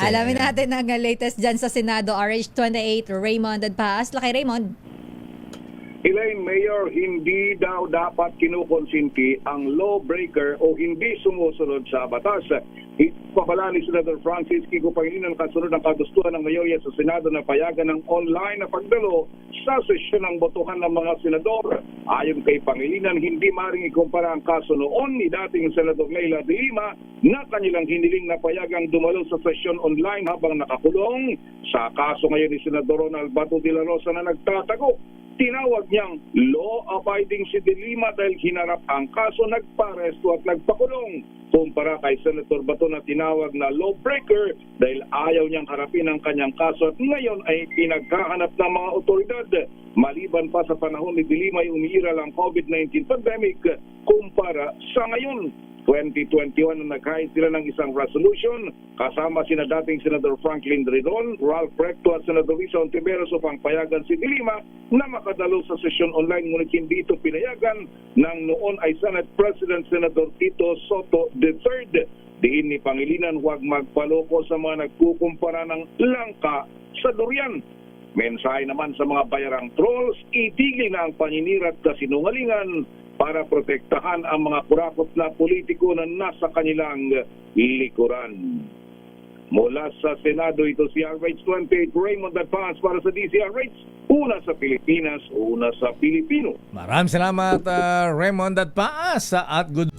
Alamin natin ang latest dyan sa Senado, RH28, Raymond Adpaas. Laki Raymond. Elaine, Mayor, hindi daw dapat kinukonsinti ang lawbreaker o hindi sumusunod sa batas. Ipabala ni Senator Francis Kiko Pangilinan kasunod ng kagustuhan ng mayorya sa Senado na payagan ng online na pagdalo sa sesyon ng botohan ng mga senador. Ayon kay Pangilinan, hindi maring ikumpara ang kaso noon ni dating Senador Leila de Lima na kanilang hiniling na payagang dumalo sa sesyon online habang nakakulong. Sa kaso ngayon ni Senador Ronald Bato de la Rosa na nagtatago, tinawag niyang law-abiding si De Lima dahil hinarap ang kaso, nagparesto at nagpakulong. Kumpara kay Senator Bato na tinawag na lawbreaker dahil ayaw niyang harapin ang kanyang kaso at ngayon ay pinagkahanap ng mga otoridad. Maliban pa sa panahon ni De Lima ay umiiral ang COVID-19 pandemic kumpara sa ngayon. 2021 na naghain sila ng isang resolution kasama sina dating Senador Franklin Dridon, Ralph Recto at Senador Risa Ontiveros upang payagan si De Lima na makadalo sa sesyon online, ngunit hindi ito pinayagan ng noon ay Senate President Senator Tito Soto III. Diin ni Pangilinan huwag magpaloko sa mga nagkukumpara ng langka sa durian. Mensahe naman sa mga bayarang trolls, itigil na ang paninira at kasinungalingan para protektahan ang mga kurakot na politiko na nasa kanilang likuran. Mula sa Senado, ito si RH28 Raymond Advance para sa DZRH. Una sa Pilipinas, una sa Pilipino. Maraming salamat, Raymond Adpaas at good